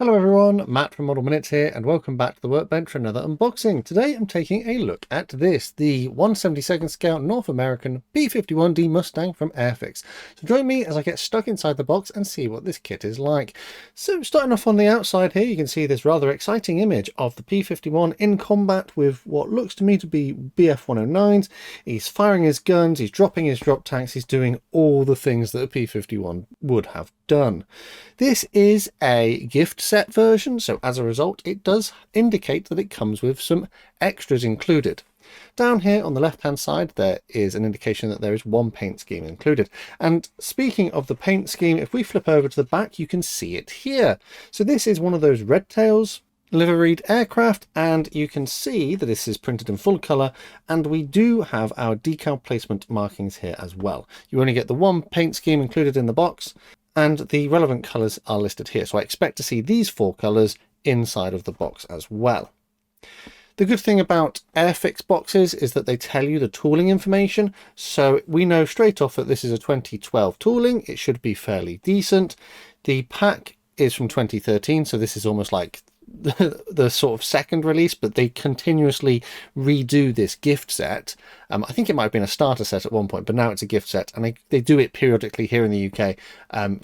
Hello everyone, Matt from Model Minutes here, and welcome back to the workbench for another unboxing. Today I'm taking a look at this, the 1/72nd scale North American P-51D Mustang from Airfix. So join me as I get stuck inside the box and see what this kit is like. So starting off on the outside here, you can see this rather exciting image of the P-51 in combat with what looks to me to be BF-109s. He's firing his guns, he's dropping his drop tanks, he's doing all the things that a P-51 would have done. This is a gift set version, so as a result it does indicate that it comes with some extras included. Down here on the left hand side there is an indication that there is one paint scheme included. And speaking of the paint scheme, if we flip over to the back you can see it here. So this is one of those red tails liveried aircraft, and you can see that this is printed in full colour, and we do have our decal placement markings here as well. You only get the one paint scheme included in the box, and the relevant colours are listed here. So I expect to see these four colours inside of the box as well. The good thing about Airfix boxes is that they tell you the tooling information, so we know straight off that this is a 2012 tooling. It should be fairly decent. The pack is from 2013, so this is almost like the sort of second release, but they continuously redo this gift set. I think it might have been a starter set at one point, but now it's a gift set, and they do it periodically here in the UK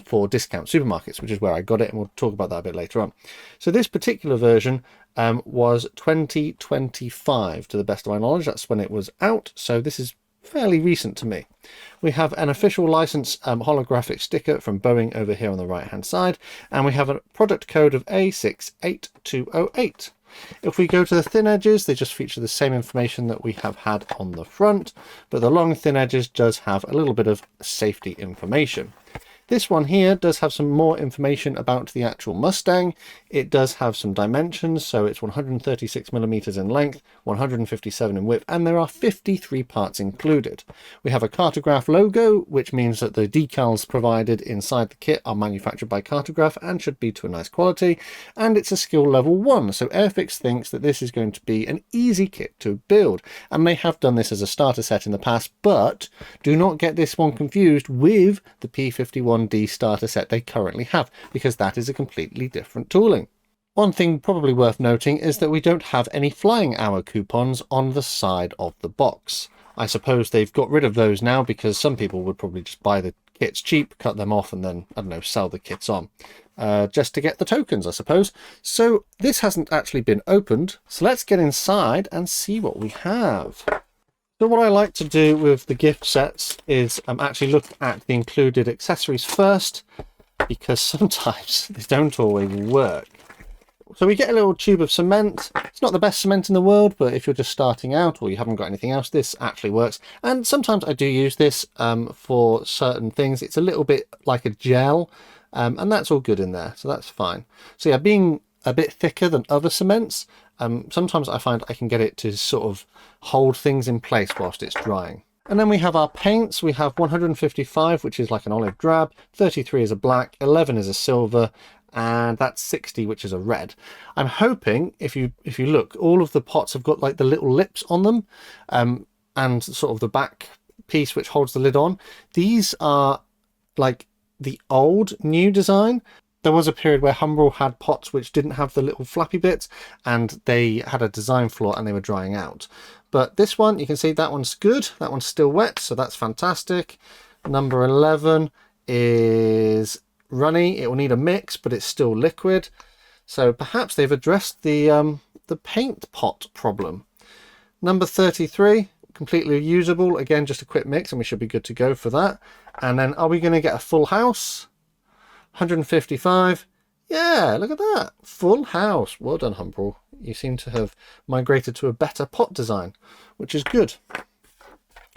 for discount supermarkets, which is where I got it, and we'll talk about that a bit later on. So this particular version was 2025 to the best of my knowledge. That's when it was out, so this is fairly recent to me. We have an official license holographic sticker from Boeing over here on the right hand side, and we have a product code of A68208. If we go to the thin edges, they just feature the same information that we have had on the front, but the long thin edges does have a little bit of safety information. This one here does have some more information about the actual Mustang. It does have some dimensions, so it's 136mm in length, 157 in width, and there are 53 parts included. We have a Cartograph logo, which means that the decals provided inside the kit are manufactured by Cartograph and should be to a nice quality, and it's a skill level 1, so Airfix thinks that this is going to be an easy kit to build, and they have done this as a starter set in the past, but do not get this one confused with the P-51D starter set they currently have, because that is a completely different tooling. One thing probably worth noting is that we don't have any flying hour coupons on the side of the box. I suppose they've got rid of those now because some people would probably just buy the kits cheap, cut them off, and then, I don't know, sell the kits on. Just to get the tokens, I suppose. So this hasn't actually been opened, so let's get inside and see what we have. So what I like to do with the gift sets is actually look at the included accessories first, because sometimes they don't always work. So we get a little tube of cement. It's not the best cement in the world, but if you're just starting out or you haven't got anything else, this actually works. And sometimes I do use this for certain things. It's a little bit like a gel, and that's all good in there, so that's fine. So yeah, being a bit thicker than other cements, sometimes I find I can get it to sort of hold things in place whilst it's drying. And then we have our paints. We have 155, which is like an olive drab, 33 is a black, 11 is a silver, and that's 60, which is a red. I'm hoping, if you look, all of the pots have got like the little lips on them, and sort of the back piece which holds the lid on. These are like the old new design. There was a period where Humbrol had pots which didn't have the little flappy bits, and they had a design flaw and they were drying out. But this one, you can see that one's good. That one's still wet, so that's fantastic. Number 11 is runny. It will need a mix, but it's still liquid. So perhaps they've addressed the paint pot problem. Number 33, completely usable. Again, just a quick mix and we should be good to go for that. And then are we going to get a full house? 155. Yeah, look at that. Full house. Well done, Humbrol. You seem to have migrated to a better pot design, which is good.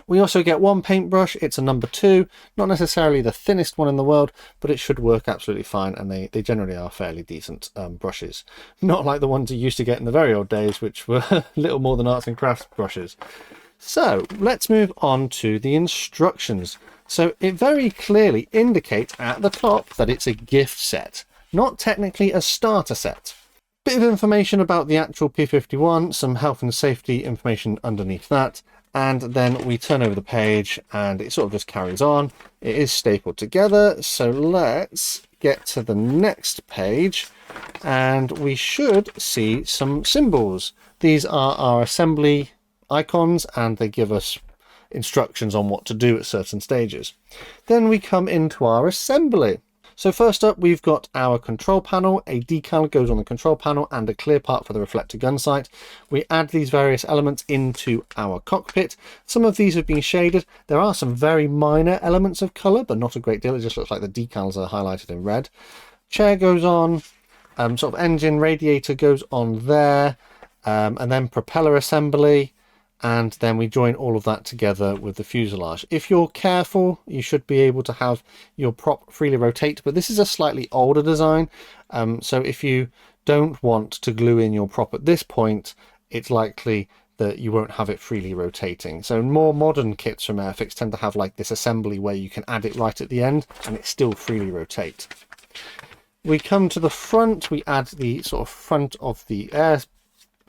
We also get one paintbrush. It's a number 2, not necessarily the thinnest one in the world, but it should work absolutely fine, and they generally are fairly decent brushes. Not like the ones you used to get in the very old days, which were little more than arts and crafts brushes. So let's move on to the instructions. So it very clearly indicates at the top that it's a gift set, not technically a starter set. Bit of information about the actual P-51, some health and safety information underneath that, and then we turn over the page and it sort of just carries on. It is stapled together, so let's get to the next page and we should see some symbols. These are our assembly icons, and they give us instructions on what to do at certain stages. Then we come into our assembly. So first up, we've got our control panel. A decal goes on the control panel and a clear part for the reflector gun sight. We add these various elements into our cockpit. Some of these have been shaded. There are some very minor elements of color, but not a great deal. It just looks like the decals are highlighted in red. Chair goes on, sort of engine radiator goes on there, and then propeller assembly. And then we join all of that together with the fuselage. If you're careful, you should be able to have your prop freely rotate, but this is a slightly older design. So if you don't want to glue in your prop at this point, it's likely that you won't have it freely rotating. So more modern kits from Airfix tend to have like this assembly where you can add it right at the end and it still freely rotate. We come to the front, we add the sort of front of the air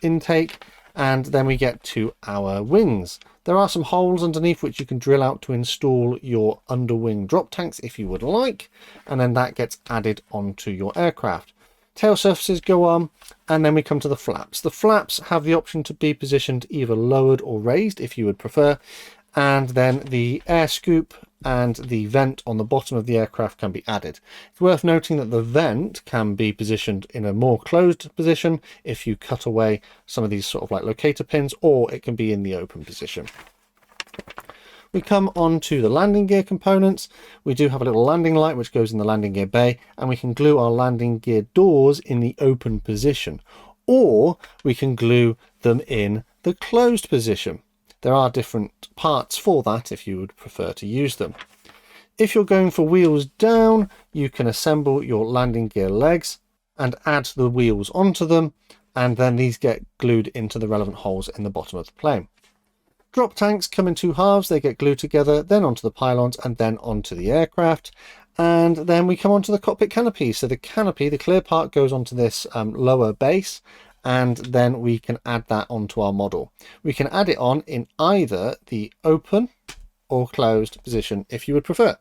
intake, and then we get to our wings. There are some holes underneath which you can drill out to install your underwing drop tanks if you would like, and then that gets added onto your aircraft. Tail surfaces go on, and then we come to the flaps. The flaps have the option to be positioned either lowered or raised if you would prefer, and then the air scoop and the vent on the bottom of the aircraft can be added. It's worth noting that the vent can be positioned in a more closed position if you cut away some of these sort of like locator pins, or it can be in the open position. We come on to the landing gear components. We do have a little landing light which goes in the landing gear bay, and we can glue our landing gear doors in the open position, or we can glue them in the closed position. There are different parts for that if you would prefer to use them. If you're going for wheels down, you can assemble your landing gear legs and add the wheels onto them, and then these get glued into the relevant holes in the bottom of the plane. Drop tanks come in two halves. They get glued together, then onto the pylons and then onto the aircraft. And then we come onto the cockpit canopy. So the canopy, the clear part, goes onto this lower base, and then we can add that onto our model. We can add it on in either the open or closed position if you would prefer.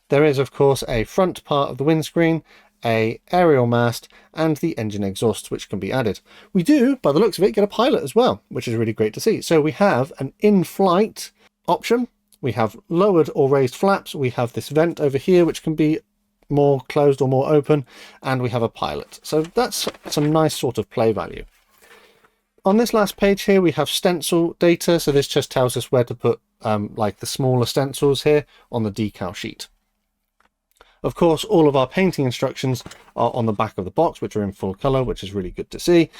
There is of course a front part of the windscreen, a aerial mast, and the engine exhausts which can be added. We do, by the looks of it, get a pilot as well, which is really great to see. So we have an in-flight option, we have lowered or raised flaps, we have this vent over here which can be more closed or more open, and we have a pilot. So that's some nice sort of play value. On this last page here we have stencil data, so this just tells us where to put like the smaller stencils here on the decal sheet. Of course, all of our painting instructions are on the back of the box, which are in full color, which is really good to see.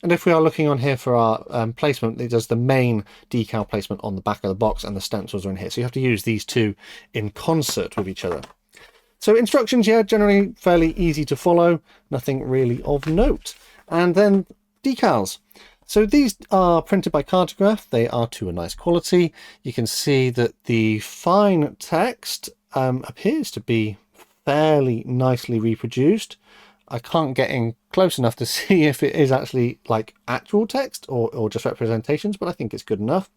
And if we are looking on here for our placement, it does the main decal placement on the back of the box, and the stencils are in here. So you have to use these two in concert with each other. So instructions, yeah, generally fairly easy to follow, nothing really of note. And then decals. So these are printed by Cartograph. They are to a nice quality. You can see that the fine text appears to be fairly nicely reproduced. I can't get in close enough to see if it is actually like actual text or just representations, but I think it's good enough.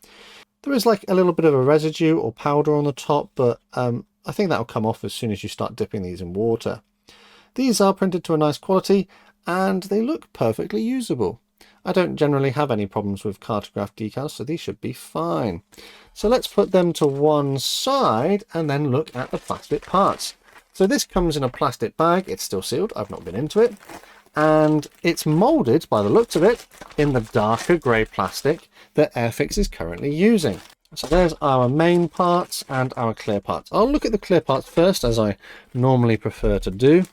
There is like a little bit of a residue or powder on the top, but I think that'll come off as soon as you start dipping these in water. These are printed to a nice quality and they look perfectly usable. I don't generally have any problems with Cartograph decals, so these should be fine. So let's put them to one side and then look at the plastic parts. So this comes in a plastic bag. It's still sealed. I've not been into it. And it's molded, by the looks of it, in the darker grey plastic that Airfix is currently using. So there's our main parts and our clear parts. I'll look at the clear parts first, as I normally prefer to do,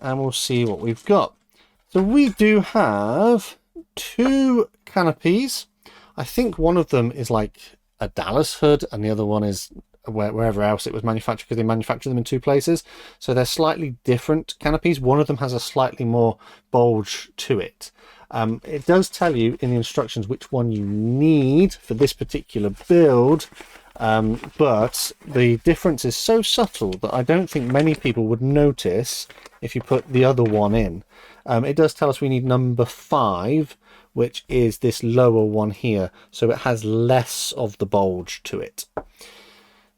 and we'll see what we've got. So we do have two canopies. I think one of them is like a Dallas hood and the other one is wherever else it was manufactured, because they manufacture them in two places. So they're slightly different canopies. One of them has a slightly more bulge to it. It does tell you in the instructions which one you need for this particular build, but the difference is so subtle that I don't think many people would notice if you put the other one in. It does tell us we need number 5, which is this lower one here, so it has less of the bulge to it.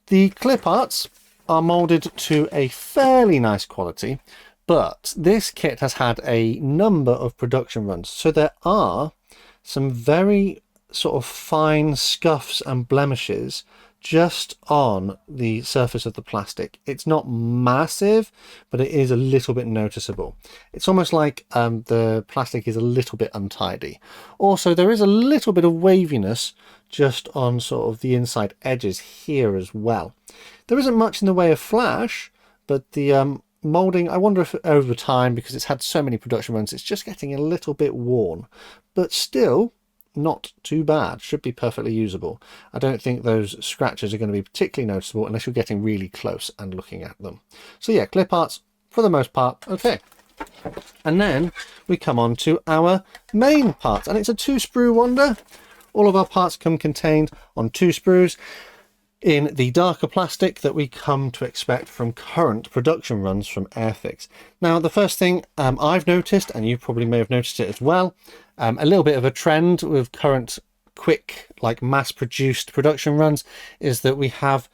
The clear parts are molded to a fairly nice quality, But this kit has had a number of production runs, so there are some very sort of fine scuffs and blemishes just on the surface of the plastic. It's not massive, but it is a little bit noticeable. It's almost like the plastic is a little bit untidy. Also, there is a little bit of waviness just on sort of the inside edges here as well. There isn't much in the way of flash, but the molding, I wonder if over time, because it's had so many production runs, it's just getting a little bit worn, but still not too bad. Should be perfectly usable. I don't think those scratches are going to be particularly noticeable unless you're getting really close and looking at them. So yeah, clip arts for the most part okay. And then we come on to our main part, and it's a 2-sprue wonder. All of our parts come contained on 2 sprues in the darker plastic that we come to expect from current production runs from Airfix. Now, the first thing I've noticed, and you probably may have noticed it as well, a little bit of a trend with current quick, like mass-produced production runs, is that we have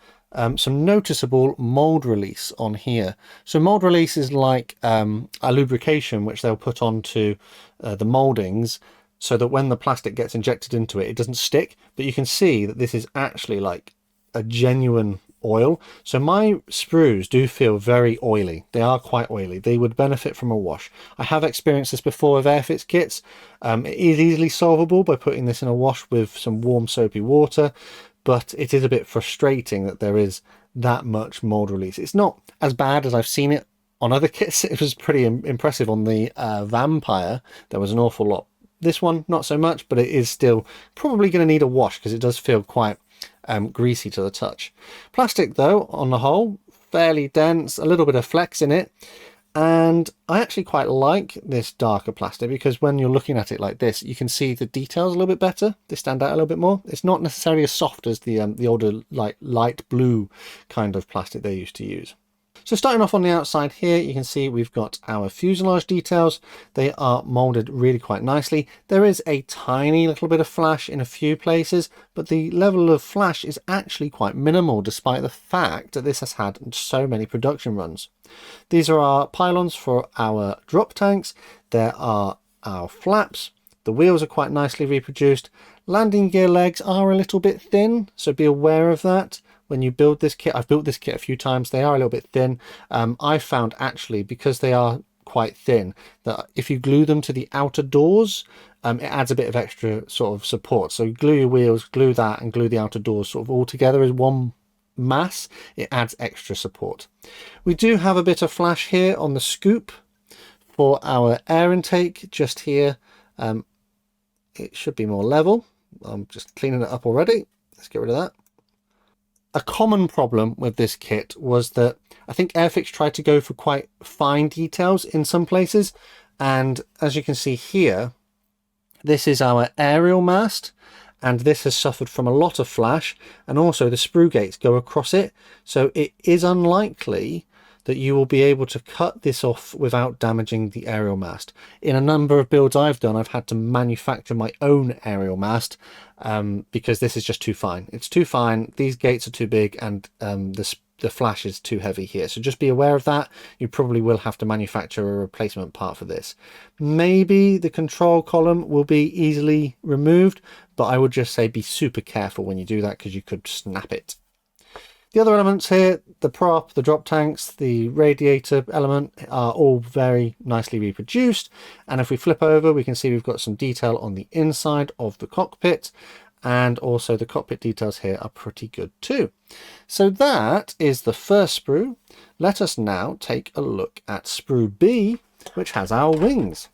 some noticeable mold release on here. So mold release is like a lubrication which they'll put onto the moldings, so that when the plastic gets injected into it, it doesn't stick. But you can see that this is actually like a genuine oil. So my sprues do feel very oily. They are quite oily. They would benefit from a wash. I have experienced this before with Airfix kits. It is easily solvable by putting this in a wash with some warm soapy water, but it is a bit frustrating that there is that much mold release. It's not as bad as I've seen it on other kits. It was pretty impressive on the Vampire. There was an awful lot. This one, not so much, but it is still probably going to need a wash because it does feel quite greasy to the touch. Plastic, though, on the whole, fairly dense, a little bit of flex in it. And I actually quite like this darker plastic because when you're looking at it like this, you can see the details a little bit better. They stand out a little bit more. It's not necessarily as soft as the older, like light blue kind of plastic they used to use. So starting off on the outside here, you can see we've got our fuselage details. They are molded really quite nicely. There is a tiny little bit of flash in a few places, but the level of flash is actually quite minimal despite the fact that this has had so many production runs. These are our pylons for our drop tanks. There are our flaps. The wheels are quite nicely reproduced. Landing gear legs are a little bit thin, so be aware of that when you build this kit. I've built this kit a few times. They are a little bit thin. I've found actually, because they are quite thin, that if you glue them to the outer doors, it adds a bit of extra sort of support. So glue your wheels, glue that, and glue the outer doors sort of all together as one mass. It adds extra support. We do have a bit of flash here on the scoop for our air intake just here. It should be more level. I'm just cleaning it up already. Let's get rid of that. A common problem with this kit was that I think Airfix tried to go for quite fine details in some places, and as you can see here, this is our aerial mast, and this has suffered from a lot of flash, and also the sprue gates go across it, so it is unlikely that you will be able to cut this off without damaging the aerial mast. In a number of builds I've done, I've had to manufacture my own aerial mast because this is just too fine. It's too fine, these gates are too big, and the flash is too heavy here. So just be aware of that. You probably will have to manufacture a replacement part for this. Maybe the control column will be easily removed, but I would just say be super careful when you do that because you could snap it. The other elements here, the prop, the drop tanks, the radiator element are all very nicely reproduced. And if we flip over, we can see we've got some detail on the inside of the cockpit, and also the cockpit details here are pretty good too. So that is the first sprue. Let us now take a look at sprue B, which has our wings.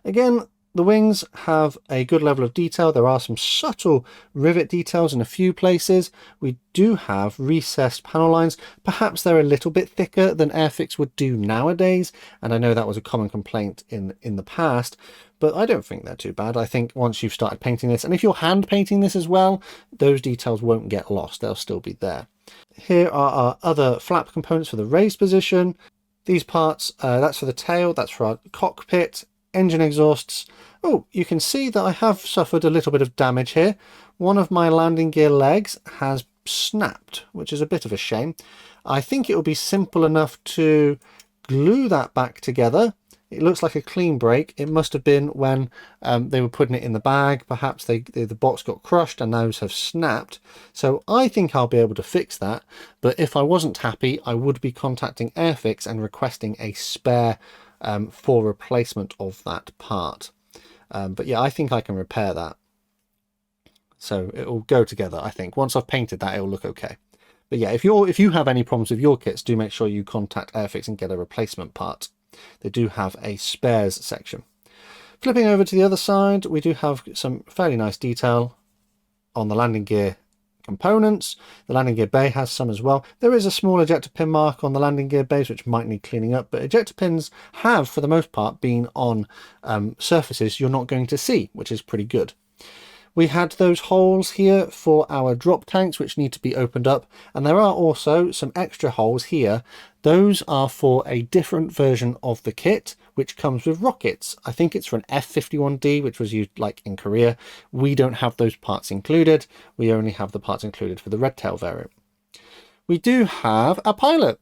Again, the wings have a good level of detail. There are some subtle rivet details in a few places. We do have recessed panel lines. Perhaps they're a little bit thicker than Airfix would do nowadays, and I know that was a common complaint in the past, but I don't think they're too bad. I think once you've started painting this, and if you're hand painting this as well, those details won't get lost. They'll still be there. Here are our other flap components for the raised position. These parts, that's for the tail, that's for our cockpit, engine exhausts. Oh, you can see that I have suffered a little bit of damage here. One of my landing gear legs has snapped, which is a bit of a shame. I think it will be simple enough to glue that back together. It looks like a clean break. It must have been when they were putting it in the bag. Perhaps the box got crushed and those have snapped. So I think I'll be able to fix that. But if I wasn't happy, I would be contacting Airfix and requesting a spare for replacement of that part. But yeah, I think I can repair that. So it will go together, I think. Once I've painted that, it will look okay. But yeah, if you have any problems with your kits, do make sure you contact Airfix and get a replacement part. They do have a spares section. Flipping over to the other side, we do have some fairly nice detail on the landing gear components. The landing gear bay has some as well. There is a small ejector pin mark on the landing gear base which might need cleaning up, but ejector pins have for the most part been on surfaces you're not going to see, which is pretty good. We had those holes here for our drop tanks which need to be opened up, and there are also some extra holes here. Those are for a different version of the kit which comes with rockets. I think it's for an F-51D, which was used like in Korea. We don't have those parts included. We only have the parts included for the red tail variant. We do have a pilot.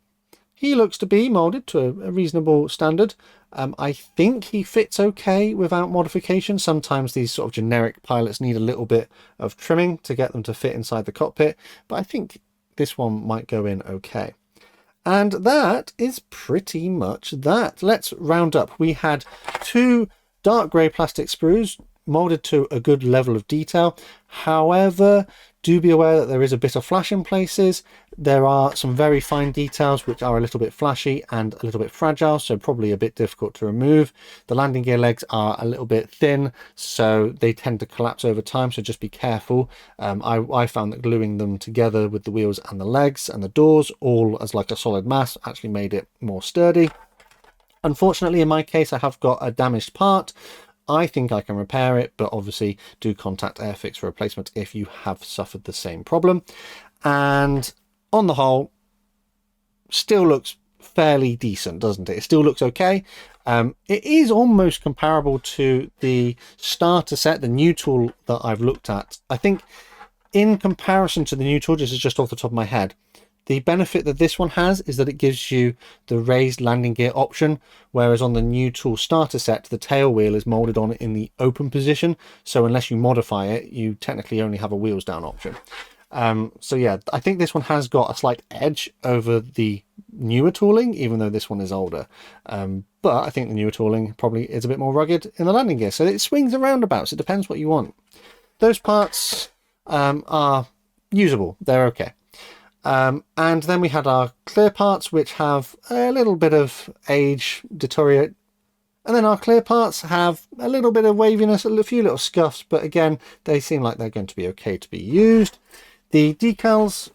He looks to be molded to a reasonable standard. I think he fits okay without modification. Sometimes these sort of generic pilots need a little bit of trimming to get them to fit inside the cockpit, but I think this one might go in okay. And that is pretty much that. Let's round up. We had 2 dark grey plastic sprues molded to a good level of detail. However, do be aware that there is a bit of flash in places. There are some very fine details which are a little bit flashy and a little bit fragile, so probably a bit difficult to remove. The landing gear legs are a little bit thin, so they tend to collapse over time, so just be careful. I found that gluing them together with the wheels and the legs and the doors all as like a solid mass actually made it more sturdy. Unfortunately, in my case, I have got a damaged part. I think I can repair it, but obviously do contact Airfix for replacement if you have suffered the same problem. And on the whole, still looks fairly decent, doesn't it? It still looks okay. It is almost comparable to the starter set, the new tool that I've looked at. I think in comparison to the new tool, this is just off the top of my head, the benefit that this one has is that it gives you the raised landing gear option, whereas on the new tool starter set, the tail wheel is molded on in the open position. So unless you modify it, you technically only have a wheels down option. So yeah, I think this one has got a slight edge over the newer tooling, even though this one is older. But I think the newer tooling probably is a bit more rugged in the landing gear. So it swings and roundabouts. It depends what you want. Those parts are usable. They're okay. And then we had our clear parts, which have a little bit of age deteriorate. And then our clear parts have a little bit of waviness, a few little scuffs, but again, they seem like they're going to be okay to be used. The decals,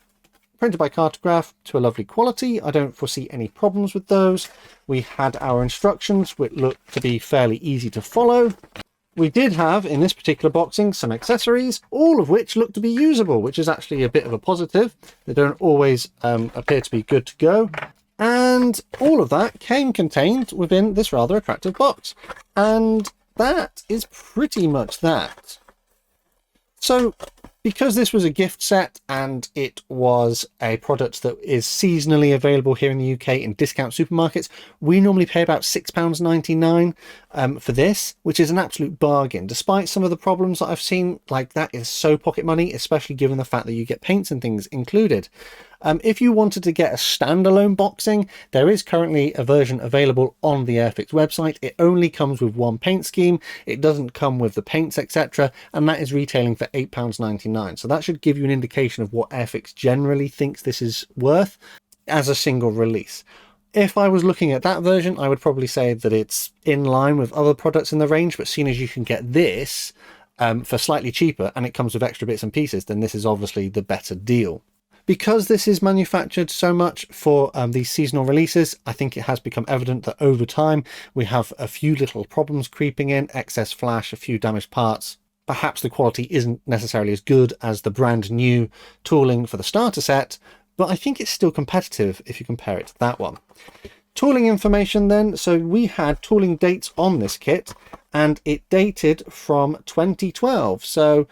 printed by Cartograph to a lovely quality. I don't foresee any problems with those. We had our instructions, which look to be fairly easy to follow. We did have, in this particular boxing, some accessories, all of which look to be usable, which is actually a bit of a positive. They don't always appear to be good to go. And all of that came contained within this rather attractive box. And that is pretty much that. So, because this was a gift set and it was a product that is seasonally available here in the UK in discount supermarkets, we normally pay about £6.99 for this, which is an absolute bargain. Despite some of the problems that I've seen, like that is so pocket money, especially given the fact that you get paints and things included. If you wanted to get a standalone boxing, there is currently a version available on the Airfix website. It only comes with one paint scheme. It doesn't come with the paints, etc. And that is retailing for £8.99. So that should give you an indication of what Airfix generally thinks this is worth as a single release. If I was looking at that version, I would probably say that it's in line with other products in the range, but seeing as you can get this for slightly cheaper and it comes with extra bits and pieces, then this is obviously the better deal. Because this is manufactured so much for these seasonal releases, I think it has become evident that over time we have a few little problems creeping in, excess flash, a few damaged parts. Perhaps the quality isn't necessarily as good as the brand new tooling for the starter set, but I think it's still competitive if you compare it to that one. Tooling information then, so we had tooling dates on this kit and it dated from 2012, so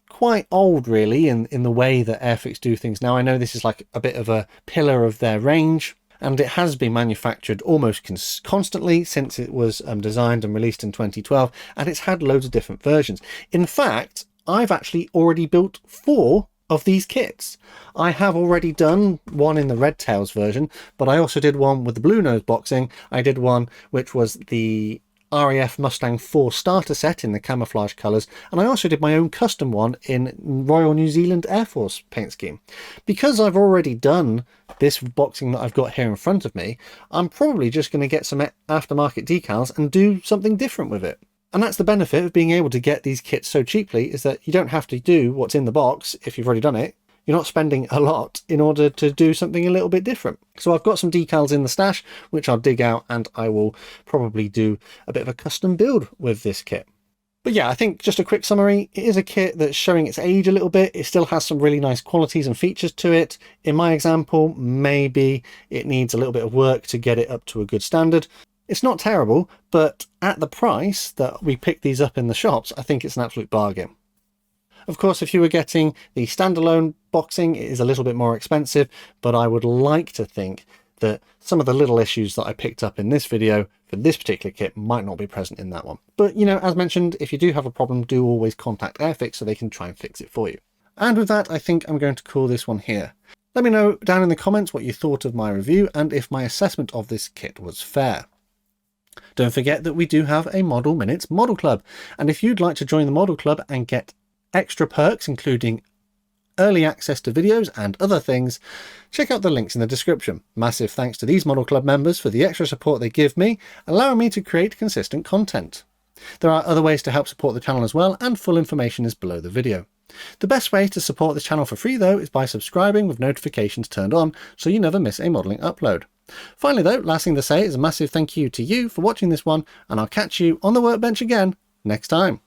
quite old really in the way that Airfix do things now. I know this is like a bit of a pillar of their range and it has been manufactured almost constantly since it was designed and released in 2012, and it's had loads of different versions. In fact, I've actually already built 4 of these kits. I have already done one in the Red Tails version, but I also did one with the blue nose boxing. I did one which was the RAF Mustang 4 starter set in the camouflage colours, and I also did my own custom one in Royal New Zealand Air Force paint scheme. Because I've already done this boxing that I've got here in front of me, I'm probably just going to get some aftermarket decals and do something different with it. And that's the benefit of being able to get these kits so cheaply, is that you don't have to do what's in the box if you've already done it. You're not spending a lot in order to do something a little bit different. So I've got some decals in the stash, which I'll dig out, and I will probably do a bit of a custom build with this kit. But yeah, I think just a quick summary, it is a kit that's showing its age a little bit. It still has some really nice qualities and features to it. In my example, maybe it needs a little bit of work to get it up to a good standard. It's not terrible, but at the price that we picked these up in the shops, I think it's an absolute bargain. Of course, if you were getting the standalone boxing, it is a little bit more expensive, but I would like to think that some of the little issues that I picked up in this video for this particular kit might not be present in that one. But, you know, as mentioned, if you do have a problem, do always contact Airfix so they can try and fix it for you. And with that, I think I'm going to call this one here. Let me know down in the comments what you thought of my review and if my assessment of this kit was fair. Don't forget that we do have a Model Minutes Model Club, and if you'd like to join the Model Club and get extra perks, including early access to videos and other things, check out the links in the description. Massive thanks to these Model Club members for the extra support they give me, allowing me to create consistent content. There are other ways to help support the channel as well, and full information is below the video. The best way to support this channel for free though is by subscribing with notifications turned on so you never miss a modelling upload. Finally though, last thing to say is a massive thank you to you for watching this one, and I'll catch you on the workbench again next time.